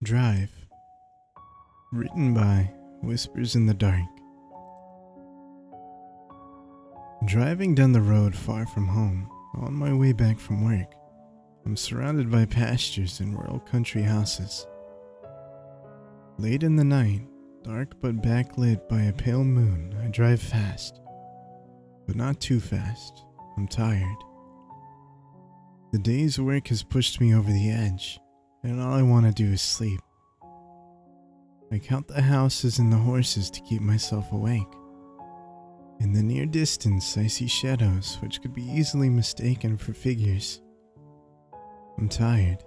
Drive. Written by Whispers in the Dark. Driving down the road far from home, on my way back from work, I'm surrounded by pastures and rural country houses. Late in the night, dark but backlit by a pale moon, I drive fast. But not too fast. I'm tired. The day's work has pushed me over the edge, and all I want to do is sleep. I count the houses and the horses to keep myself awake. In the near distance, I see shadows which could be easily mistaken for figures. I'm tired,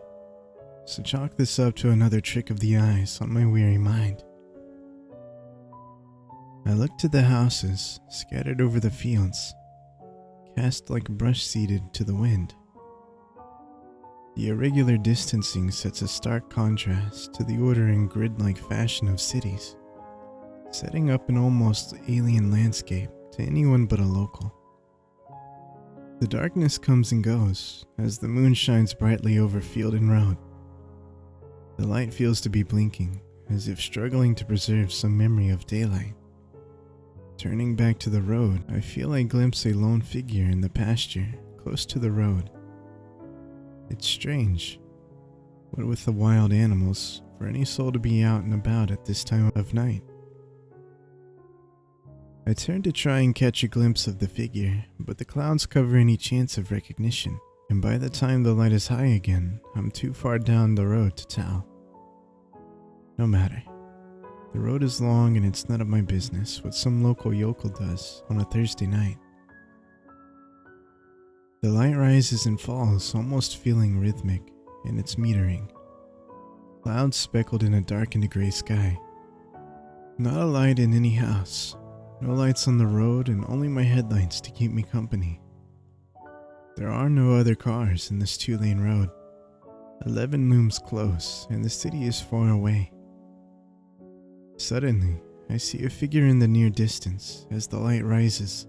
so chalk this up to another trick of the eyes on my weary mind. I look to the houses scattered over the fields, cast like brush seeded to the wind. The irregular distancing sets a stark contrast to the order and grid-like fashion of cities, setting up an almost alien landscape to anyone but a local. The darkness comes and goes as the moon shines brightly over field and road. The light feels to be blinking, as if struggling to preserve some memory of daylight. Turning back to the road, I feel I glimpse a lone figure in the pasture, close to the road. It's strange, what with the wild animals, for any soul to be out and about at this time of night. I turn to try and catch a glimpse of the figure, but the clouds cover any chance of recognition, and by the time the light is high again, I'm too far down the road to tell. No matter. The road is long and it's none of my business what some local yokel does on a Thursday night. The light rises and falls, almost feeling rhythmic in its metering. Clouds speckled in a darkened gray sky. Not a light in any house. No lights on the road and only my headlights to keep me company. There are no other cars in this 2-lane road. 11 looms close and the city is far away. Suddenly, I see a figure in the near distance as the light rises.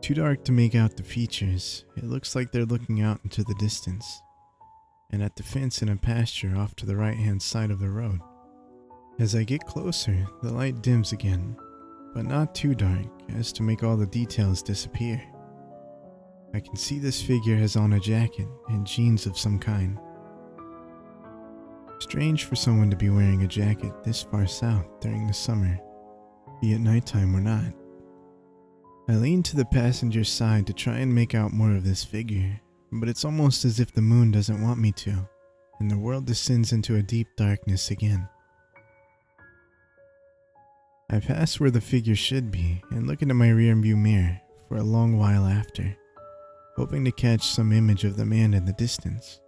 Too dark to make out the features, it looks like they're looking out into the distance, and at the fence in a pasture off to the right-hand side of the road. As I get closer, the light dims again, but not too dark as to make all the details disappear. I can see this figure has on a jacket and jeans of some kind. Strange for someone to be wearing a jacket this far south during the summer, be it nighttime or not. I lean to the passenger's side to try and make out more of this figure, but it's almost as if the moon doesn't want me to, and the world descends into a deep darkness again. I pass where the figure should be and look into my rearview mirror for a long while after, hoping to catch some image of the man in the distance,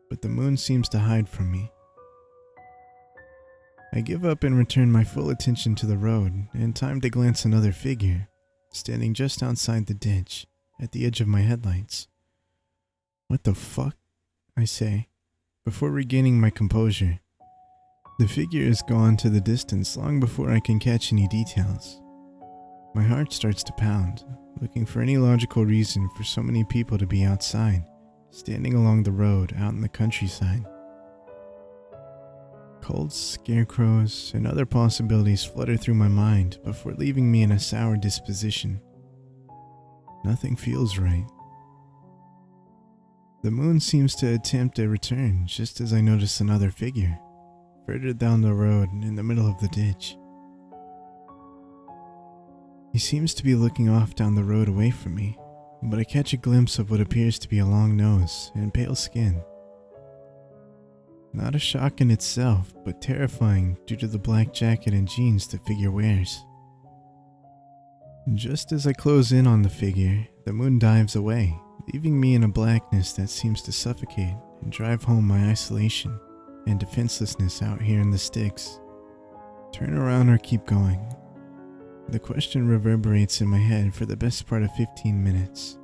but the moon seems to hide from me. I give up and return my full attention to the road, in time to glance another figure, standing just outside the ditch, at the edge of my headlights. What the fuck? I say, before regaining my composure. The figure is gone to the distance long before I can catch any details. My heart starts to pound, looking for any logical reason for so many people to be outside, standing along the road out in the countryside. Colts, scarecrows, and other possibilities flutter through my mind before leaving me in a sour disposition. Nothing feels right. The moon seems to attempt a return just as I notice another figure, further down the road in the middle of the ditch. He seems to be looking off down the road away from me, but I catch a glimpse of what appears to be a long nose and pale skin. Not a shock in itself, but terrifying due to the black jacket and jeans the figure wears. Just as I close in on the figure, the moon dives away, leaving me in a blackness that seems to suffocate and drive home my isolation and defenselessness out here in the sticks. Turn around or keep going? The question reverberates in my head for the best part of 15 minutes.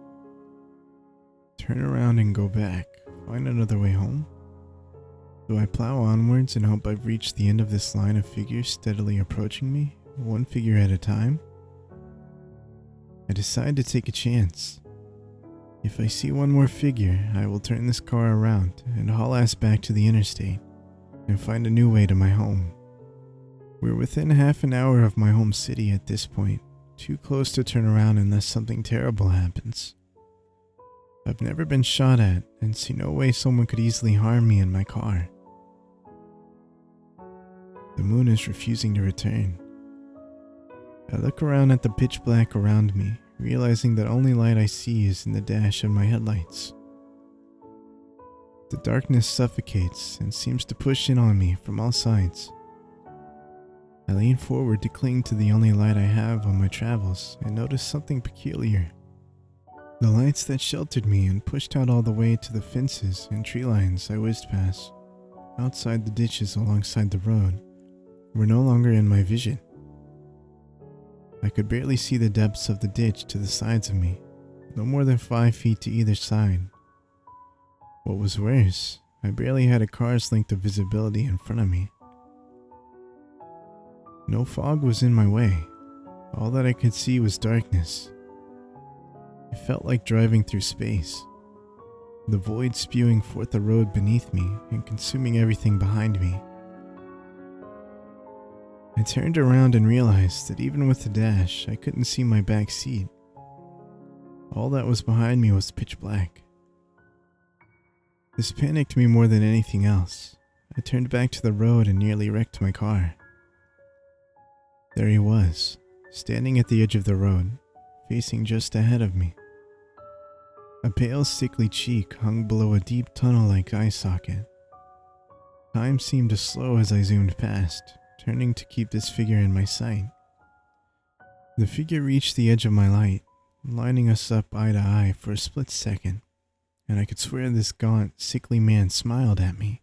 Turn around and go back, find another way home? Do I plow onwards and hope I've reached the end of this line of figures steadily approaching me, one figure at a time? I decide to take a chance. If I see one more figure, I will turn this car around and haul ass back to the interstate, and find a new way to my home. We're within half an hour of my home city at this point, too close to turn around unless something terrible happens. I've never been shot at and see no way someone could easily harm me in my car. The moon is refusing to return. I look around at the pitch black around me, realizing that only light I see is in the dash of my headlights. The darkness suffocates and seems to push in on me from all sides. I lean forward to cling to the only light I have on my travels and notice something peculiar. The lights that sheltered me and pushed out all the way to the fences and tree lines I whizzed past, outside the ditches alongside the road, were no longer in my vision. I could barely see the depths of the ditch to the sides of me, no more than 5 feet to either side. What was worse, I barely had a car's length of visibility in front of me. No fog was in my way. All that I could see was darkness. It felt like driving through space, the void spewing forth the road beneath me and consuming everything behind me. I turned around and realized that even with the dash, I couldn't see my back seat. All that was behind me was pitch black. This panicked me more than anything else. I turned back to the road and nearly wrecked my car. There he was, standing at the edge of the road, facing just ahead of me. A pale, sickly cheek hung below a deep tunnel-like eye socket. Time seemed to slow as I zoomed past, turning to keep this figure in my sight. The figure reached the edge of my light, lining us up eye to eye for a split second, and I could swear this gaunt, sickly man smiled at me.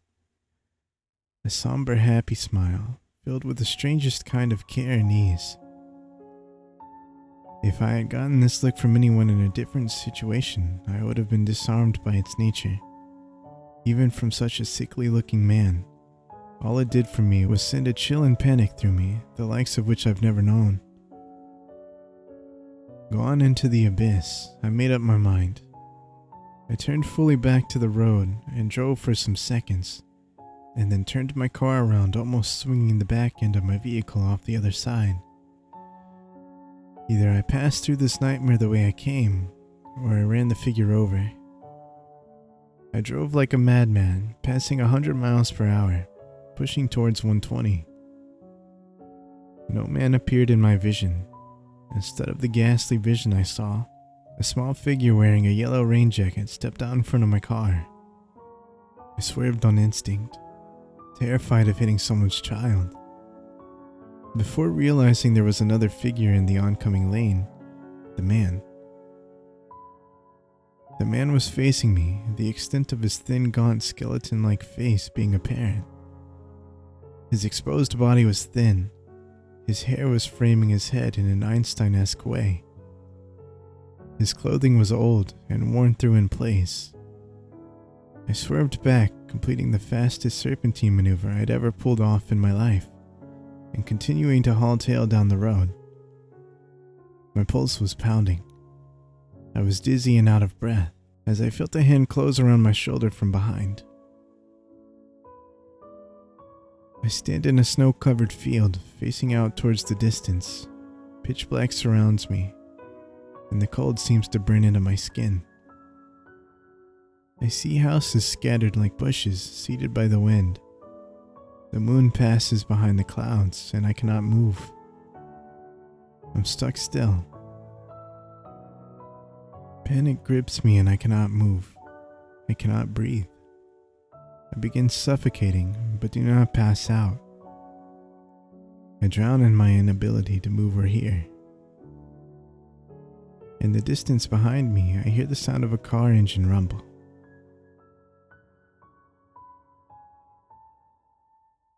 A somber, happy smile, filled with the strangest kind of care and ease. If I had gotten this look from anyone in a different situation, I would have been disarmed by its nature. Even from such a sickly-looking man, all it did for me was send a chill and panic through me, the likes of which I've never known. Gone into the abyss, I made up my mind. I turned fully back to the road and drove for some seconds, and then turned my car around, almost swinging the back end of my vehicle off the other side. Either I passed through this nightmare the way I came, or I ran the figure over. I drove like a madman, passing 100 miles per hour, pushing towards 120. No man appeared in my vision. Instead of the ghastly vision I saw, a small figure wearing a yellow rain jacket stepped out in front of my car. I swerved on instinct, terrified of hitting someone's child. Before realizing there was another figure in the oncoming lane, the man. The man was facing me, the extent of his thin, gaunt, skeleton-like face being apparent. His exposed body was thin. His hair was framing his head in an Einstein-esque way. His clothing was old and worn through in place. I swerved back, completing the fastest serpentine maneuver I'd ever pulled off in my life, and continuing to haul tail down the road. My pulse was pounding. I was dizzy and out of breath as I felt a hand close around my shoulder from behind. I stand in a snow-covered field, facing out towards the distance. Pitch black surrounds me, and the cold seems to burn into my skin. I see houses scattered like bushes, seeded by the wind. The moon passes behind the clouds, and I cannot move. I'm stuck still. Panic grips me and I cannot move. I cannot breathe. I begin suffocating, but do not pass out. I drown in my inability to move or hear. In the distance behind me, I hear the sound of a car engine rumble.